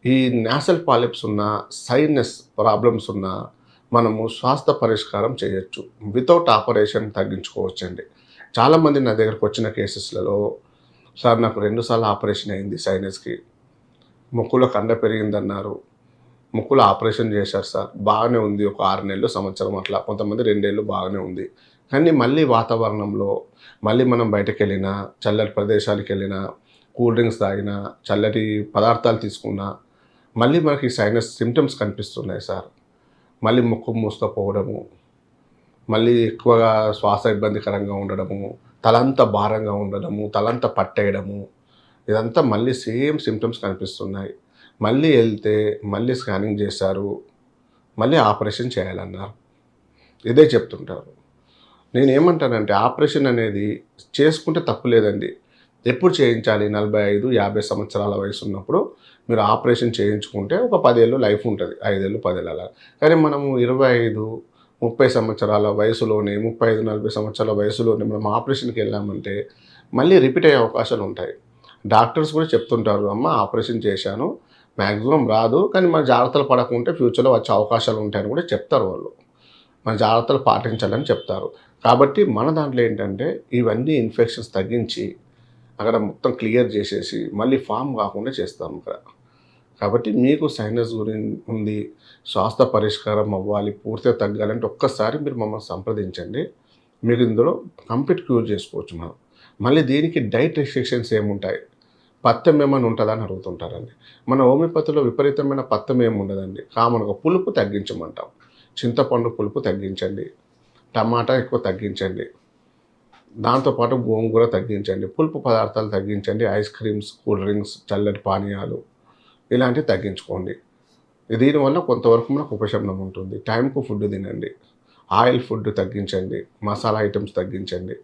ఈ nasal polyps ఉన్న, sinus problems ఉన్న మనము శ్వాస పరిష్కారం చేయొచ్చు. వితౌట్ ఆపరేషన్ తగ్గించుకోవచ్చండి. చాలామంది నా దగ్గరకు వచ్చిన కేసెస్‌లలో, సార్ నాకు 2 సార్లు ఆపరేషన్ అయింది సైనస్‌కి. ముక్కులో కండ పెరిగిందన్నారు. ముక్కులో ఆపరేషన్ చేశారు సార్. బాగానే ఉంది. ఒక 6 నెలలు, సంవత్సరం అట్లా. కొంతమంది 2 ఏళ్ళు బాగానే ఉంది. కానీ మళ్ళీ వాతావరణంలో, మళ్ళీ మనం బయటకెళ్ళినా, చల్లటి ప్రదేశాలకెళ్ళినా, కూల్ డ్రింక్స్ తాగినా, చల్లటి పదార్థాలు తీసుకున్నా, మళ్ళీ మనకి సైనస్ సింప్టమ్స్ కనిపిస్తున్నాయి సార్. మళ్ళీ ముక్కు మూసుకపోవడము, మళ్ళీ ఎక్కువగా శ్వాస ఇబ్బందికరంగా ఉండడము, తలంతా భారంగా ఉండడము, తలంతా పట్టేయడము, ఇదంతా మళ్ళీ సేమ్ సింప్టమ్స్ కనిపిస్తున్నాయి. మళ్ళీ ఎళ్తే మళ్ళీ స్కానింగ్ చేశారు. మళ్ళీ ఆపరేషన్ చేయాలన్నారు. ఇదే చెప్తుంటారు. నేనేమంటానంటే ఆపరేషన్ అనేది చేసుకుంటే తప్పు లేదండి. ఎప్పుడు చేయించాలి? 45, 50 సంవత్సరాల వయసున్నప్పుడు మీరు ఆపరేషన్ చేయించుకుంటే ఒక 10 ఏళ్ళు లైఫ్ ఉంటది. 5 ఏళ్ళు, 10 ఏళ్ళు అలా. కానీ మనము 25, 30 సంవత్సరాల వయసులోనే, 35, 40 సంవత్సరాల వయసులోనే మనం ఆపరేషన్‌కెళ్ళామంటే మళ్ళీ రిపీట్ అయ్యే అవకాశాలుంటాయి. డాక్టర్స్ కూడా చెప్తుంటారు, "అమ్మ ఆపరేషన్ చేశాను. మాక్సిమం రాదు. కానీ మన జాగ్రత్తలు పడకుంటే ఫ్యూచర్‌లో వచ్చే అవకాశాలుంటాయని" కూడా చెప్తారు వాళ్ళు. మన జాగ్రత్తలు పాటించాలని చెప్తారు. కాబట్టి మన దాంట్లో ఏంటంటే ఇవన్నీ ఇన్ఫెక్షన్స్ తగ్గించి అక్కడ మొత్తం క్లియర్ చేసేసి మళ్ళీ ఫార్మ్ కాకుండా చేస్తాం ఇక్కడ. కాబట్టి మీకు సైనస్ ఉంది, శ్వాస పరిష్కారం అవ్వాలి, పూర్తిగా తగ్గాలంటే ఒక్కసారి మీరు మమ్మల్ని సంప్రదించండి. మీకు ఇందులో కంప్లీట్ క్యూర్ చేసుకోవచ్చు మనం. మళ్ళీ దీనికి డైట్ రిస్ట్రిక్షన్స్ ఏముంటాయి? పథ్యం ఏమైనా ఉంటదా అని అడుగుతుంటారండి. మన హోమియోపతిలో విపరీతమైన పథ్యం ఏమి ఉండదండి. కామన్‌గా పులుపు తగ్గించమంటాం. చింతపండు పులుపు తగ్గించండి. టమాటా ఎక్కువ తగ్గించండి. దాంతో పాటు గోంగూర తగ్గించండి. పులుపు పదార్థాలు తగ్గించండి. ఐస్ క్రీమ్స్, కూల్ డ్రింక్స్, చల్లటి పానీయాలు ఇలాంటివి తగ్గించుకోండి. దీనివల్ల కొంతవరకు మనకు ఉపశమనం ఉంటుంది. టైంకు ఫుడ్ తినండి. ఆయిల్ ఫుడ్ తగ్గించండి. మసాలా ఐటెమ్స్ తగ్గించండి.